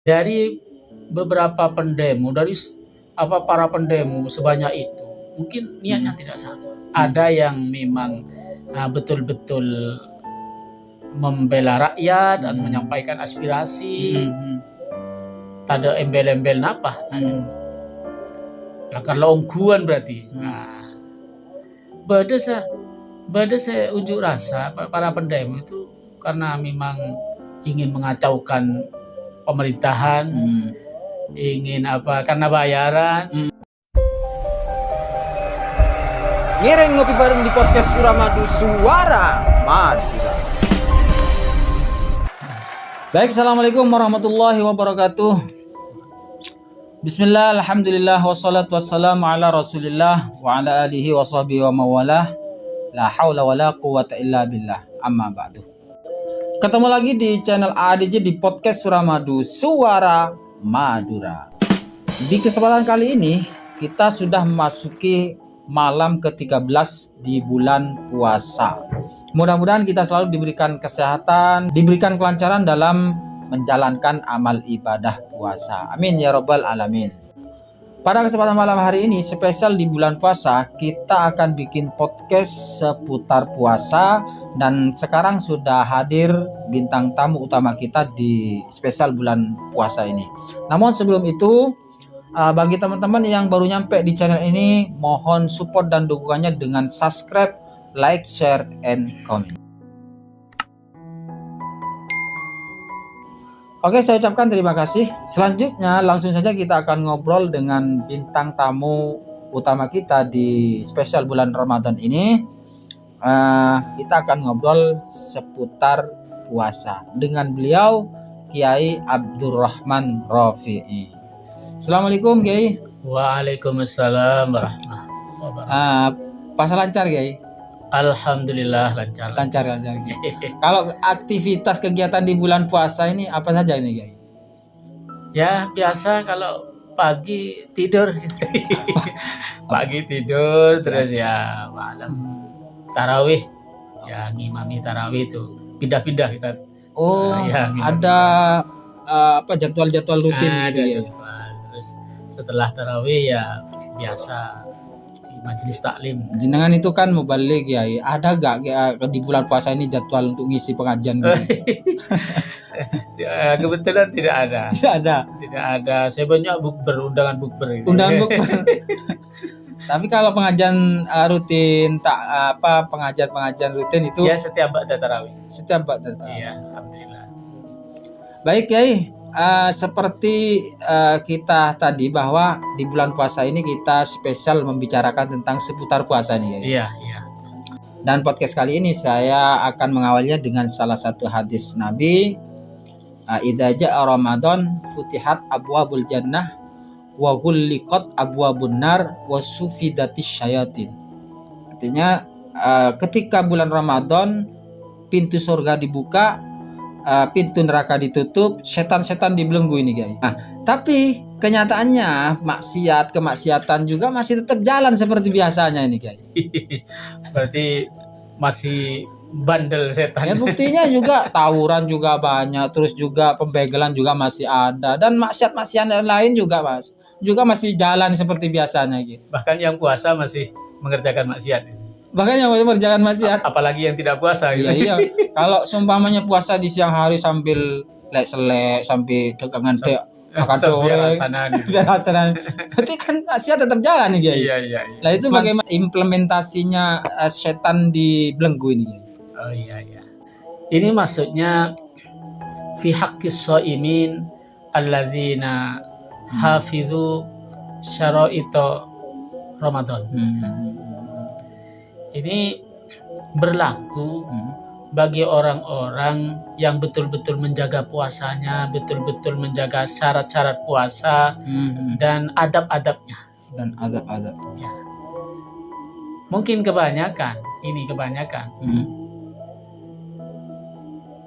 Dari beberapa pendemo, para pendemo sebanyak itu, mungkin niatnya tidak sama. Ada yang memang betul-betul membela rakyat dan menyampaikan aspirasi. Tada embel-embel napa? Kalau ongkuan berarti. Bada saya unjuk rasa para pendemo itu karena memang ingin mengacaukan pemerintahan, ingin karena bayaran. Ngereng ngopi bareng di podcast Suramadu Suara Madura. Baik, assalamualaikum warahmatullahi wabarakatuh. Bismillah, alhamdulillah, wassalatu wassalamu ala rasulillah wa ala alihi wa sahbihi wa mawalah. La hawla wa la quwata illa billah, amma ba'du. Ketemu lagi di channel ADJ di podcast Suramadu Suara Madura. Di kesempatan kali ini kita sudah memasuki malam ke-13 di bulan puasa. Mudah-mudahan kita selalu diberikan kesehatan, diberikan kelancaran dalam menjalankan amal ibadah puasa. Amin ya rabbal alamin. Pada kesempatan malam hari ini spesial di bulan puasa, kita akan bikin podcast seputar puasa. Dan sekarang sudah hadir bintang tamu utama kita di spesial bulan puasa ini. Namun sebelum itu, bagi teman-teman yang baru nyampe di channel ini, mohon support dan dukungannya dengan subscribe, like, share, and comment. Oke, saya ucapkan terima kasih. Selanjutnya langsung saja kita akan ngobrol dengan bintang tamu utama kita di spesial bulan Ramadan ini. Kita akan ngobrol seputar puasa dengan beliau, Kiai Abdurrahman Rafi'i. Assalamualaikum, Kiai. Waalaikumsalam warahmatullahi wabarakatuh. Puasa lancar, Kiai? Alhamdulillah lancar. Lancar. Kalau aktivitas kegiatan di bulan puasa ini apa saja ini, Kiai? Ya biasa, kalau pagi tidur. Pagi tidur, terus ya malam tarawih, ya ngimami tarawih itu pindah-pindah kita. Ada jadwal-jadwal rutin gitu ya. Terus setelah tarawih ya biasa majelis taklim. Jenengan itu kan mubalik ya. Ada gak di bulan puasa ini jadwal untuk ngisi pengajian gitu? Ya, kebetulan tidak ada. Tidak ada. Saya banyak undangan bukber gitu. Undangan bukber. Tapi kalau pengajian rutin pengajian rutin itu ya setiap ba'da tarawih. Iya, alhamdulillah. Baik, Kiai. Seperti kita tadi bahwa di bulan puasa ini kita spesial membicarakan tentang seputar puasa nih, Kiai. Iya. Dan podcast kali ini saya akan mengawalnya dengan salah satu hadis Nabi. Idza ja'a Ramadan futihat abwabul jannah wa ghulliqat abwabun nar wa sufidatis syayatin. Artinya ketika bulan Ramadan pintu surga dibuka, pintu neraka ditutup, setan-setan dibelenggu ini, guys. Tapi kenyataannya kemaksiatan juga masih tetap jalan seperti biasanya ini, guys. Berarti masih bandel setan. Ya, buktinya juga tawuran juga banyak, terus juga pembegalan juga masih ada, dan maksiat-maksiat lain juga masih jalan seperti biasanya gitu. Bahkan yang puasa masih mengerjakan maksiat. Bahkan yang mengerjakan maksiat. Apalagi yang tidak puasa gitu. Iya. Kalau seumpamanya puasa di siang hari sambil lek-selek sampai tegangan teh makan sore. Biar hasanan. Berarti kan maksiat tetap jalan nih, Kiai. Iya. Lah itu bagaimana implementasinya setan dibelenggu ini, Kiai? Oh iya. Ini maksudnya fi haqqis shaimin alladzina hafizu syara'ita Ramadan. Ini berlaku bagi orang-orang yang betul-betul menjaga puasanya, betul-betul menjaga syarat-syarat puasa dan adab-adabnya. Ya. Mungkin kebanyakan.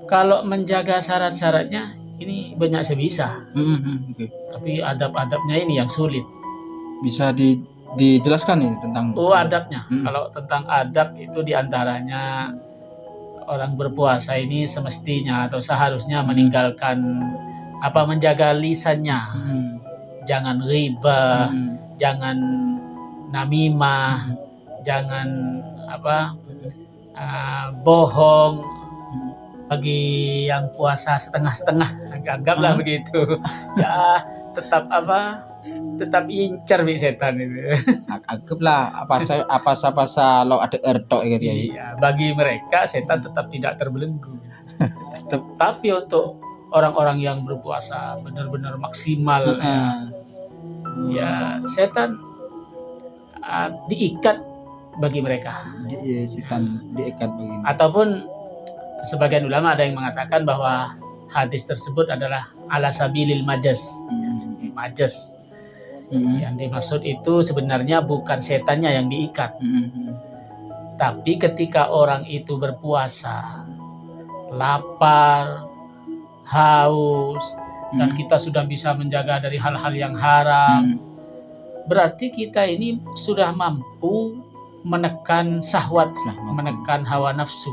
Kalau menjaga syarat-syaratnya ini banyak sebisa. Okay. Tapi adab-adabnya ini yang sulit. Bisa dijelaskan ini tentang adabnya. Kalau tentang adab itu diantaranya orang berpuasa ini semestinya atau seharusnya meninggalkan menjaga lisannya. Jangan riba, jangan namimah, jangan bohong. Bagi yang puasa setengah-setengah, anggaplah begitu. Ya tetap incar setan itu. Anggaplah apa lo ada ertok gitu ya. Iya, bagi mereka setan tetap tidak terbelenggu. Tapi untuk orang-orang yang berpuasa benar-benar maksimal, ya setan diikat bagi mereka. Setan diikat begini. Ataupun sebagian ulama ada yang mengatakan bahwa hadis tersebut adalah ala sabilil majas. Majas. Yang dimaksud itu sebenarnya bukan setannya yang diikat. Tapi ketika orang itu berpuasa, lapar, haus, dan kita sudah bisa menjaga dari hal-hal yang haram, berarti kita ini sudah mampu menekan syahwat, menekan hawa nafsu.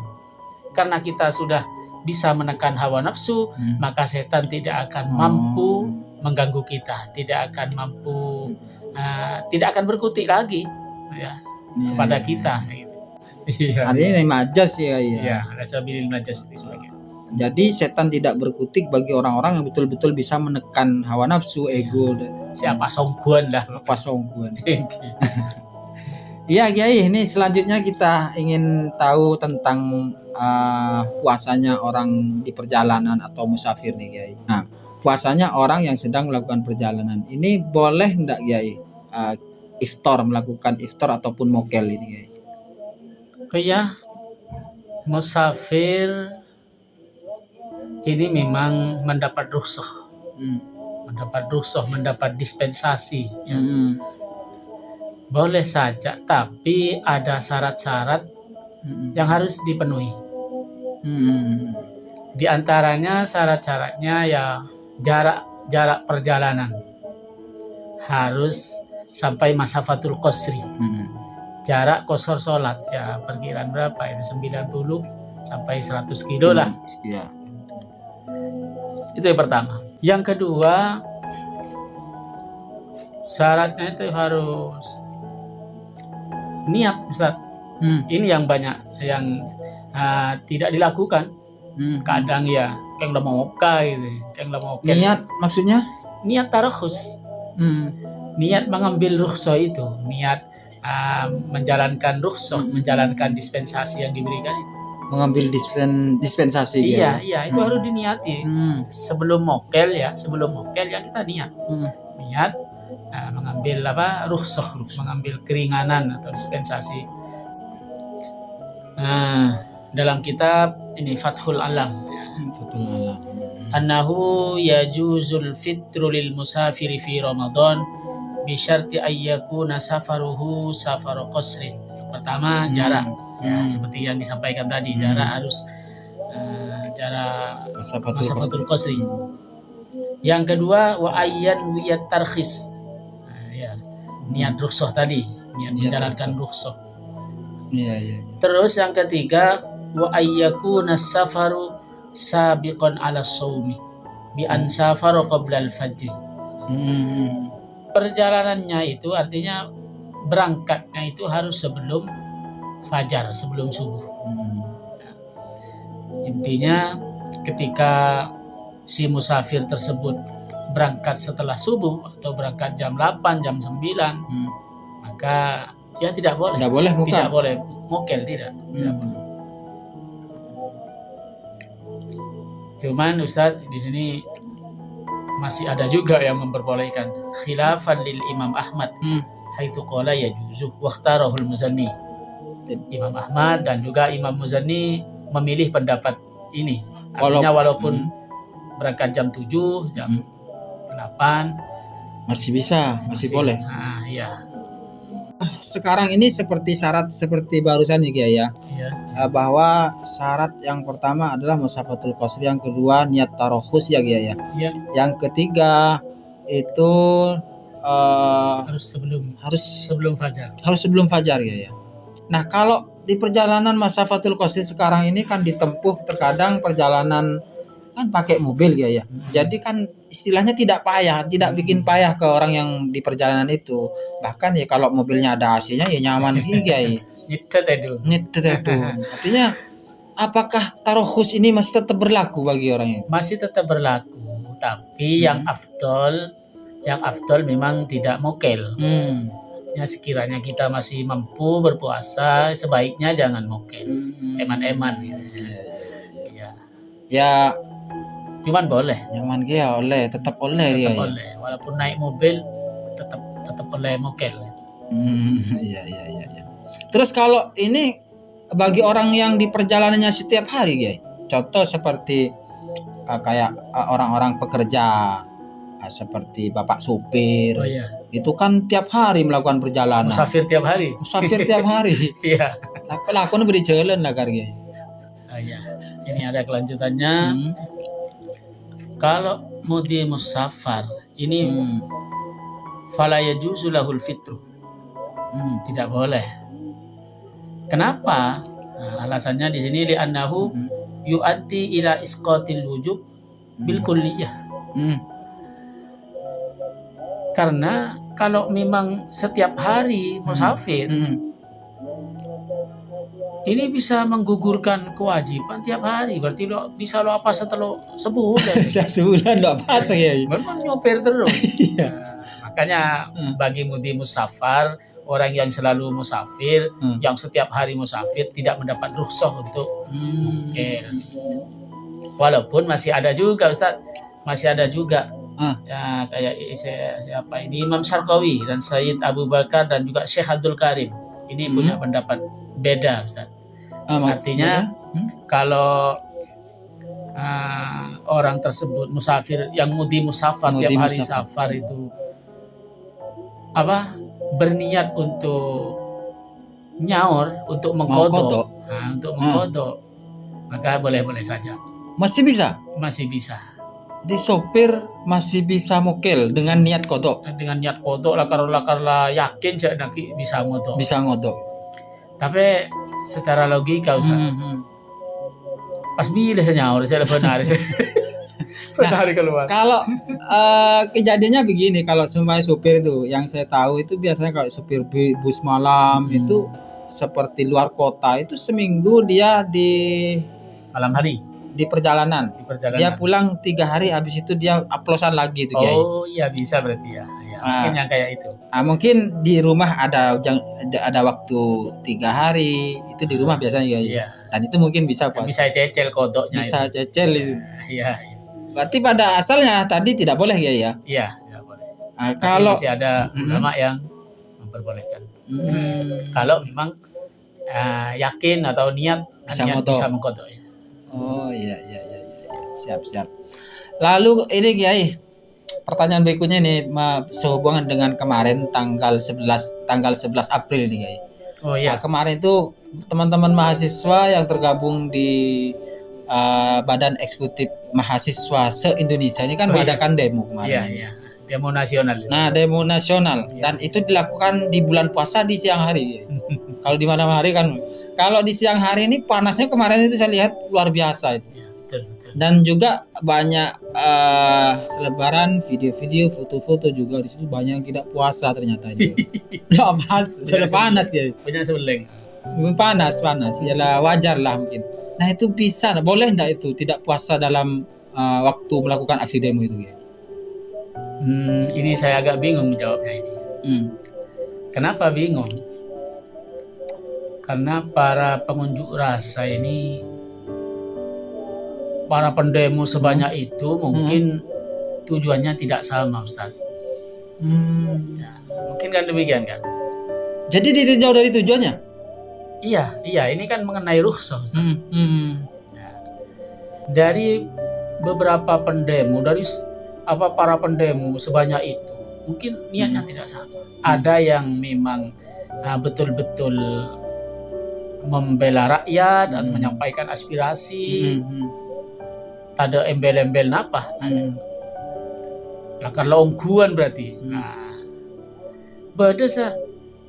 Karena kita sudah bisa menekan hawa nafsu, maka setan tidak akan mampu mengganggu kita, tidak akan mampu, tidak akan berkutik lagi kepada kita. Artinya ini majas ya. Iya, ala sabilil majas itu sebagai. Jadi setan tidak berkutik bagi orang-orang yang betul-betul bisa menekan hawa nafsu, ego. Siapa songguan lah. Apa songguan. Iya Kiai, ini selanjutnya kita ingin tahu tentang puasanya orang di perjalanan atau musafir nih Kiai. Nah, puasanya orang yang sedang melakukan perjalanan ini boleh enggak Kiai melakukan iftar ataupun mokel ini Kiai? Oh ya, musafir ini memang mendapat rukhsah, mendapat dispensasi. Ya. Boleh saja, tapi ada syarat-syarat yang harus dipenuhi. Di antaranya syarat-syaratnya ya jarak perjalanan harus sampai masafatul qasri. Jarak qasar sholat ya perkiraan berapa ini 90 sampai 100 kilo lah. Ya. Itu yang pertama. Yang kedua, syaratnya itu harus niat, Ustaz. Ini yang banyak yang tidak dilakukan. Kadang ya kayak udah mau gitu, Niat maksudnya? Niat tarakhus. Niat mengambil rukhsah itu, niat menjalankan rukhsah, menjalankan dispensasi yang diberikan itu. Mengambil dispensasi. Iya, itu harus diniati. Sebelum mokel ya kita niat. Niat mengambil rukhsah, mengambil keringanan atau dispensasi. Nah, dalam kitab ini Fathul Alam annahu yajuzul fitru lil musafiri fi Ramadan bi syarti ayyakuna safaruhu safaru qasrin. Yang pertama jarak, ya seperti yang disampaikan tadi, jarak harus jarak masafatul qasri. Yang kedua wa ayyan wiyat tarkhis. Niat rukhsah tadi, niat menjalankan rukhsah. Iya. Terus yang ketiga wa ayyakuna safaru sabiqan ala shaumi bi an safara qabla al-fajr. Perjalanannya itu artinya berangkatnya itu harus sebelum fajar, sebelum subuh. Intinya ketika si musafir tersebut berangkat setelah subuh atau berangkat jam 8, jam 9, maka ya tidak boleh. Tidak boleh mokel, tidak boleh. Cuman Ustadz di sini masih ada juga yang memperbolehkan khilafan lil Imam Ahmad haitsu qala yajuzu wa ikhtarahul Muzanni. Imam Ahmad dan juga Imam Muzanni memilih pendapat ini. Artinya walaupun berangkat jam 7, jam 8 masih boleh. Nah, iya. Sekarang ini seperti syarat seperti barusan nih Kiai ya. Bahwa syarat yang pertama adalah musafatul qasri, yang kedua niat tarokhus ya Kiai ya. Yang ketiga itu harus sebelum fajar. Harus sebelum fajar ya. Nah, kalau di perjalanan masafatul qasri sekarang ini kan ditempuh terkadang perjalanan kan pakai mobil ya. Jadi kan istilahnya tidak payah, tidak bikin payah ke orang yang di perjalanan itu. Bahkan ya kalau mobilnya ada AC-nya ya nyaman juga ya. Nyetet itu. Nyetet itu. Artinya apakah tarohus ini masih tetap berlaku bagi orang ini? Masih tetap berlaku, tapi yang afdol memang tidak mokel. Ya, sekiranya kita masih mampu berpuasa, sebaiknya jangan mokel, eman-eman gitu. Ya. Ya Cuman boleh. nyaman dia oleh, tetap oleh dia. Tetap boleh, walaupun naik mobil tetap boleh mokel. Iya. Terus kalau ini bagi orang yang di perjalanannya setiap hari, guys. Contoh seperti kayak orang-orang pekerja, seperti bapak supir. Oh iya. Itu kan tiap hari melakukan perjalanan. Musafir tiap hari. Musafir tiap hari. Iya. Lakon beri jalan lah guys. Oh iya. Ini ada kelanjutannya. Kalau mudi musafar ini fala yajuzu lahul fitru. Tidak boleh. Kenapa? Nah, alasannya di sini li'annahu yu'addi ila isqatil wujub bil kulliyah. Karena kalau memang setiap hari musafir ini bisa menggugurkan kewajiban tiap hari. Berarti bisa lo apa setelah sebulan. Sebulan lo apa ya? Memang nyopir terus. Makanya bagi mudi musafar, orang yang selalu musafir, yang setiap hari musafir tidak mendapat rukhsah untuk walaupun masih ada juga Ustaz, masih ada juga ya kayak siapa ini Imam Syarqawi dan Sayyid Abu Bakar dan juga Syekh Abdul Karim ini punya pendapat beda Ustaz. Artinya kalau orang tersebut musafir yang mudi musafar tiap hari safar itu berniat untuk nyaur, untuk mengkodok, maka boleh-boleh saja. Masih bisa? Masih bisa. Di sopir masih bisa mokel dengan niat kodok. Dengan niat kodok lakar yakin saya nanti bisa ngodok. Bisa ngodok. Tapi secara logika Ustaz, pas bila saya nyaur, saya benar. Hari keluar. Kalau kejadiannya begini, kalau semua supir itu yang saya tahu itu biasanya kalau supir bus malam itu seperti luar kota itu seminggu dia di malam hari di perjalanan. Dia pulang 3 hari, habis itu dia aplosan lagi itu Kiai. Oh iya bisa berarti ya. Mungkin yang kayak itu. Mungkin di rumah ada waktu 3 hari itu di rumah biasanya ya. Iya. Dan itu mungkin bisa pas. Bisa cecel kodoknya. Bisa itu. Cecel itu. Iya. Berarti pada asalnya tadi tidak boleh ya? Iya, tidak boleh. Kalau masih ada ulama yang memperbolehkan. Kalau memang yakin atau niat bisa mengkodok ya. Oh iya. Siap. Lalu ini Kiai, pertanyaan berikutnya nih sehubungan dengan kemarin tanggal 11 April nih Kiai. Oh iya. Kemarin itu teman-teman mahasiswa yang tergabung di Badan Eksekutif Mahasiswa se-Indonesia ini kan mengadakan demo kemarin. Iya. Demo nasional. Nah, demo nasional dan itu dilakukan di bulan puasa di siang hari. Kalau di malam hari kan, kalau di siang hari ini panasnya kemarin itu saya lihat luar biasa itu. Ya, betul. Dan juga banyak selebaran video-video, foto-foto juga di situ banyak yang tidak puasa ternyata ini. Nggak pas, sudah panas ya. Banyak sebeleng. Panas. Yalah wajar lah mungkin. Nah itu bisa, boleh enggak itu tidak puasa dalam waktu melakukan aksi demo itu ya? Ini saya agak bingung menjawabnya ini. Kenapa bingung? Karena para pengunjuk rasa ini, para pendemo sebanyak itu mungkin tujuannya tidak sama Ustaz. Ya, mungkin kan demikian kan? Jadi ditinjau dari tujuannya? Iya, ini kan mengenai rukhsah Ustaz. Dari beberapa pendemo, dari para pendemo sebanyak itu, mungkin niatnya tidak sama. Ada yang memang betul-betul membela rakyat dan menyampaikan aspirasi. Ada embel-embel napa? Lakar longguan berarti.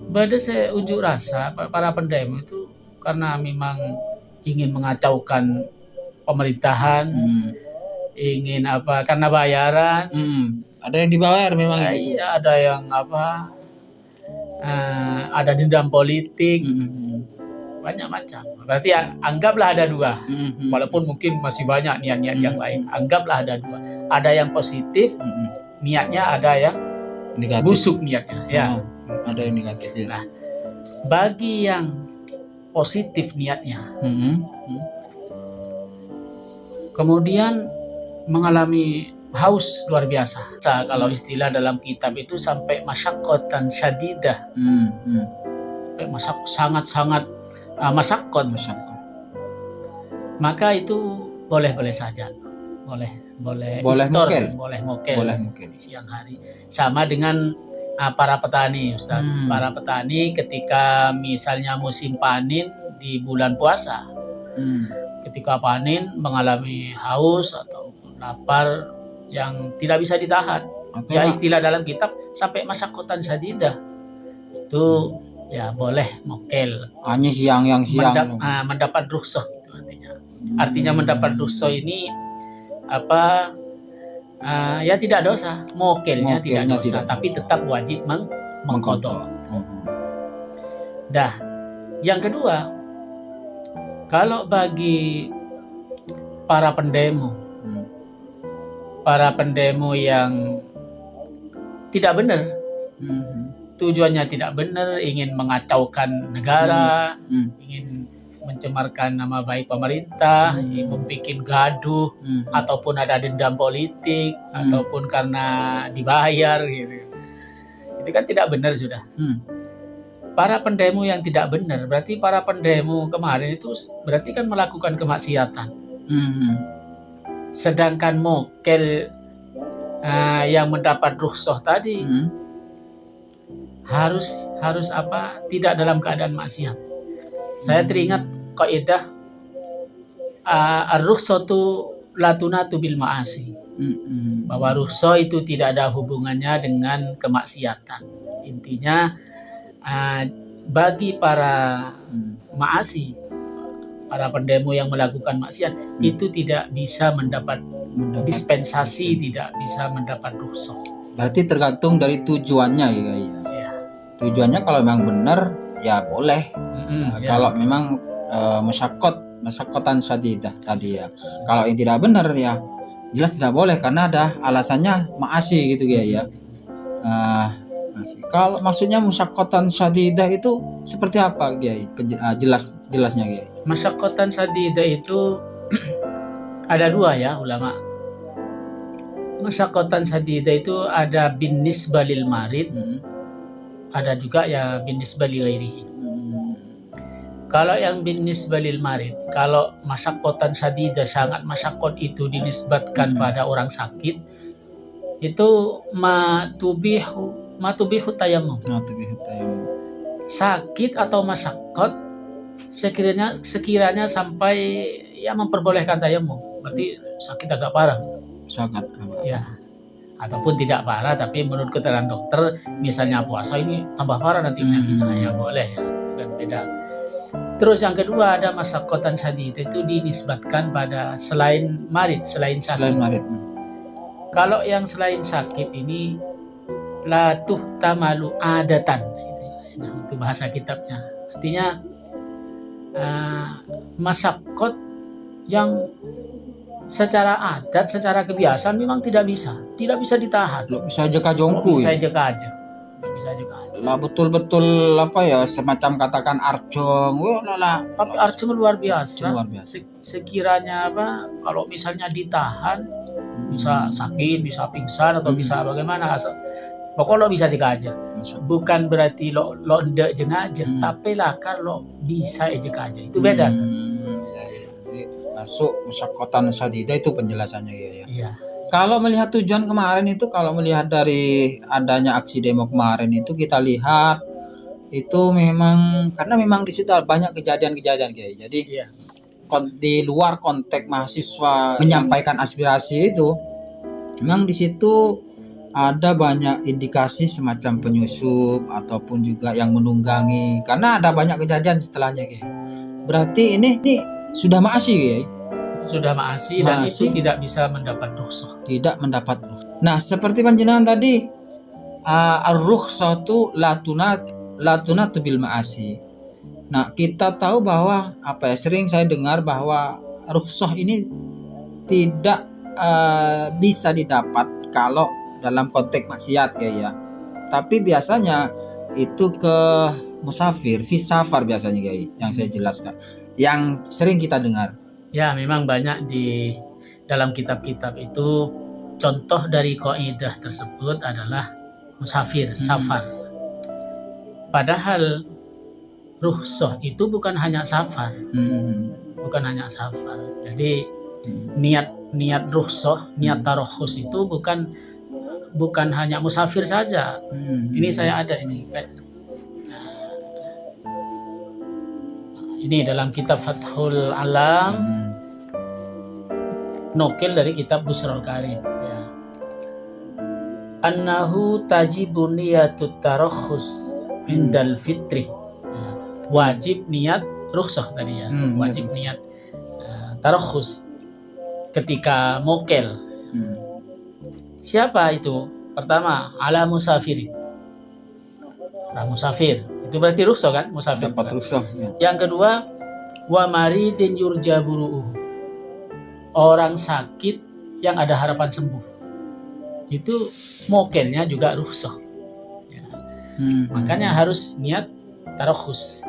Bada saya unjuk rasa para pendemo itu karena memang ingin mengacaukan pemerintahan, ingin apa karena bayaran. Ada yang dibayar memang gitu. Iya, ada yang apa ada dendam politik, banyak macam. Berarti anggaplah ada dua, walaupun mungkin masih banyak niat-niat yang lain. Anggaplah ada dua, ada yang positif niatnya, ada yang Negatif. busuk niatnya. Ya, Ada yang negatif. Ya. nah bagi yang positif niatnya, kemudian mengalami haus luar biasa. Kalau istilah dalam kitab itu sampai masyaqqatan syadidah, sampai sangat-sangat masyaqqat. Maka itu boleh saja, boleh iftar, boleh mokel di siang hari. Sama dengan para petani, Ustaz. Para petani ketika misalnya musim panen di bulan puasa, ketika panen mengalami haus atau lapar yang tidak bisa ditahan, ya istilah dalam kitab sampai masyaqqatan syadidah, itu ya boleh mokel. Hanya siang. Mendapat rukhsah itu artinya mendapat rukhsah ini apa? Ya tidak dosa, mokelnya tidak dosa, tapi tetap wajib mengqadha. Dah, yang kedua, kalau bagi para pendemo yang tidak benar, tujuannya tidak benar, ingin mengacaukan negara, ingin mencemarkan nama baik pemerintah, ingin membuat gaduh, ataupun ada dendam politik, ataupun karena dibayar gitu. Itu kan tidak benar sudah. Para pendemo yang tidak benar, berarti para pendemo kemarin itu berarti kan melakukan kemaksiatan. Sedangkan mokel yang mendapat rukhsah tadi harus apa? Tidak dalam keadaan maksiat. Saya teringat kaidah ar-rukhsatu la tunatu bil ma'asi. Bahwa rukhsah itu tidak ada hubungannya dengan kemaksiatan. Intinya bagi para ma'asi, para pendemo yang melakukan maksiat itu tidak bisa mendapat dispensasi, tidak bisa mendapat rukhsah. Berarti tergantung dari tujuannya ya. Tujuannya kalau memang benar ya boleh. Kalau memang masyaqqatan syadidah tadi ya. Kalau yang tidak benar ya jelas tidak boleh karena ada alasannya ma'asi gitu ya. Kalau maksudnya masyaqqatan syadidah itu seperti apa Kiai? Jelasnya Kiai. Masyaqqatan syadidah itu ada dua ya ulama. Masyaqqatan syadidah itu ada bin nisbah lil marid, ada juga ya bin nisbah li ghairihi. Kalau yang bin nisbah lil marid, kalau masyaqqatan syadidah sangat masyaqqat itu dinisbatkan pada orang sakit, itu matubihu tayammum. Sakit atau masyaqqat sekiranya sampai ya memperbolehkan tayammum, berarti sakit agak parah. Ya, ataupun tidak parah tapi menurut keterangan dokter misalnya puasa ini tambah parah nanti penyakitnya, ya boleh, kan beda. Terus yang kedua ada masyaqqatan syadidah itu dinisbatkan pada selain marid, selain sakit. Kalau yang selain sakit ini la tuhtamalu adatan, itu bahasa kitabnya. Artinya masyaqqat yang secara adat, secara kebiasaan memang tidak bisa ditahan. Bisa aja kajongku. Bisa aja aja. Lah betul-betul apa ya, semacam katakan arjong. Tapi arjong luar biasa. Sekiranya apa, kalau misalnya ditahan bisa sakit, bisa pingsan atau bisa bagaimana, pokoknya lo bisa jaga aja. Bukan berarti lo ndek jeng aja, tapi lah kan lo bisa aja. Itu beda. Masuk masyaqqatan syadidah itu penjelasannya ya. Iya. Kalau melihat tujuan kemarin itu, kalau melihat dari adanya aksi demo kemarin itu, kita lihat itu memang karena memang di situ banyak kejadian-kejadian kayak. Jadi di luar konteks mahasiswa menyampaikan aspirasi itu, memang di situ ada banyak indikasi semacam penyusup ataupun juga yang menunggangi, karena ada banyak kejadian setelahnya kayak. Berarti ini sudah ma'asi kayak. sudah ma'asi dan Ma'asi. itu tidak bisa mendapat rukhsah. Tidak mendapat rukhsah. Nah, seperti panjenengan tadi, ar-rukhsah itu latunatu bil ma'asi. Nah, kita tahu bahwa sering saya dengar bahwa rukhsah ini tidak bisa didapat kalau dalam konteks maksiat ya. Tapi biasanya itu ke musafir, fi safar biasanya yang saya jelaskan, yang sering kita dengar. Ya, memang banyak di dalam kitab-kitab itu contoh dari kaidah tersebut adalah musafir, safar. Padahal rukhsah itu bukan hanya safar. Bukan hanya safar. Jadi niat rukhsah, niat tarokhus itu bukan hanya musafir saja. Ini saya ada ini. Ini dalam kitab Fathul Alam, nukil dari kitab Busrul Karim. Ya. Annahu tajibu niyatut tarokhus indal fitri. Ya. Wajib niat rukhsah tadi ya. Wajib niat tarokhus ketika mokel. Siapa itu? Pertama, ala musafirin. Orang musafir. Itu berarti rukhsah kan? Musafir. Dapat rukhsah. Ya. Yang kedua, wa maridin yurjaburuhu. Orang sakit yang ada harapan sembuh. Itu mokelnya juga rukhsah. Ya. Makanya harus niat tarokhus.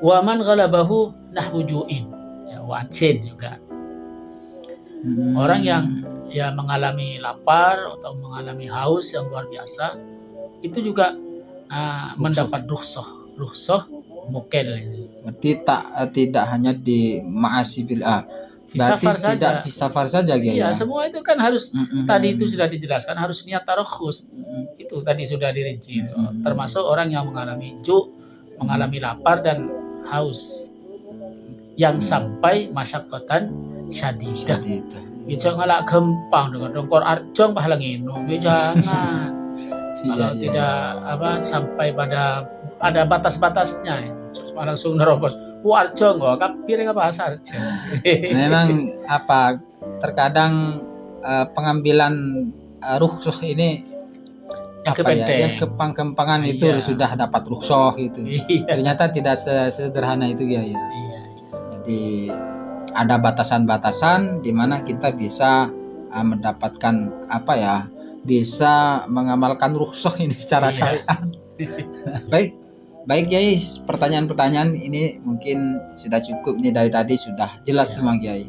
Wa man ghalabahu nahwujuin. Ya, wajib juga. Orang yang mengalami lapar atau mengalami haus yang luar biasa, itu juga mendapat rukhsah mokel ini. Berarti tidak hanya di ma'asi bil Safar tidak saja. safar saja Iya, semua itu kan harus tadi itu sudah dijelaskan harus niat tarokhus. Itu tadi sudah dirinci. Termasuk orang yang mengalami mengalami lapar dan haus yang sampai masyaqqatan syadidah. Itu ngalak gempang dengan dongkor arjong pahala nginum. Jangan. Kalau tidak sampai pada ada batas-batasnya, langsung nerobos. Arjong kok, piring apa asar. Memang terkadang pengambilan rukhsah ini yang kempang-kempangan itu sudah dapat rukhsah itu. Ternyata tidak sederhana itu ya. Jadi ada batasan-batasan di mana kita bisa mendapatkan bisa mengamalkan rukhsah ini secara syariat. Baik Kiai, pertanyaan-pertanyaan ini mungkin sudah cukup nih, dari tadi sudah jelas semua Kiai.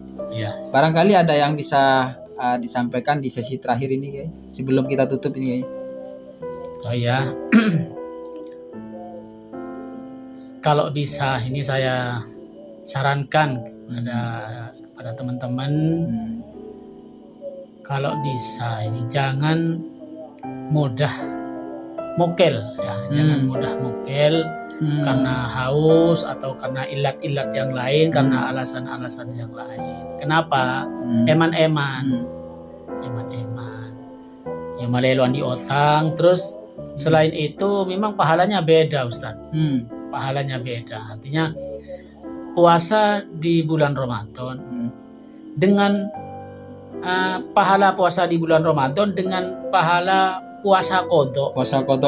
Barangkali ada yang bisa disampaikan di sesi terakhir ini Kiai, sebelum kita tutup ini Kiai. Oh ya. Kalau bisa ini saya sarankan kepada teman-teman, kalau bisa ini jangan mudah mokel ya, jangan mudah mokel karena haus atau karena ilat-ilat yang lain, karena alasan-alasan yang lain. Kenapa? Eman-eman ya, maleluan di otang. Terus selain itu memang pahalanya beda Ustaz. Pahalanya beda. Artinya puasa di bulan Ramadan dengan pahala puasa di bulan Ramadan dengan pahala puasa kodok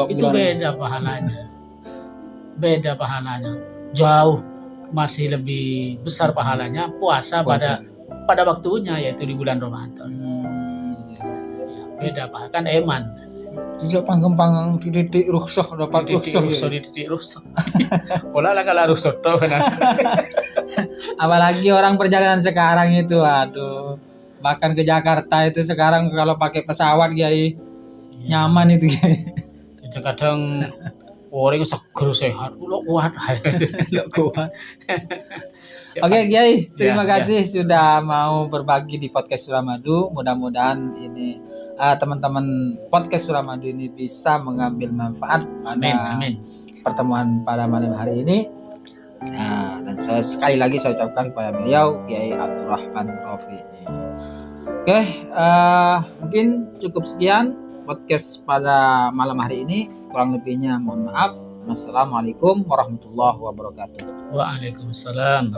itu beda pahalanya. Jauh masih lebih besar pahalanya puasa. pada waktunya, yaitu di bulan Ramadan. Beda bahkan eman. Tidak panggang dididik rukhsah dapat rukhsah. Dididik rukhsah. Olah lah kalau rukhsah toh benar. Apalagi orang perjalanan sekarang itu, aduh. Bahkan ke Jakarta itu sekarang kalau pakai pesawat Kiai, nyaman itu Kiai. Kadang orang seger sehat, kuat. Oke Kiai, terima kasih sudah mau berbagi di podcast Suramadu. Mudah-mudahan ini teman-teman podcast Suramadu ini bisa mengambil manfaat pada pertemuan pada malam hari ini. Dan sekali lagi saya ucapkan kepada beliau Kiai Abdurrahman Rofi. Oke, mungkin cukup sekian podcast pada malam hari ini. Kurang lebihnya mohon maaf. Wassalamualaikum warahmatullahi wabarakatuh. Waalaikumsalam.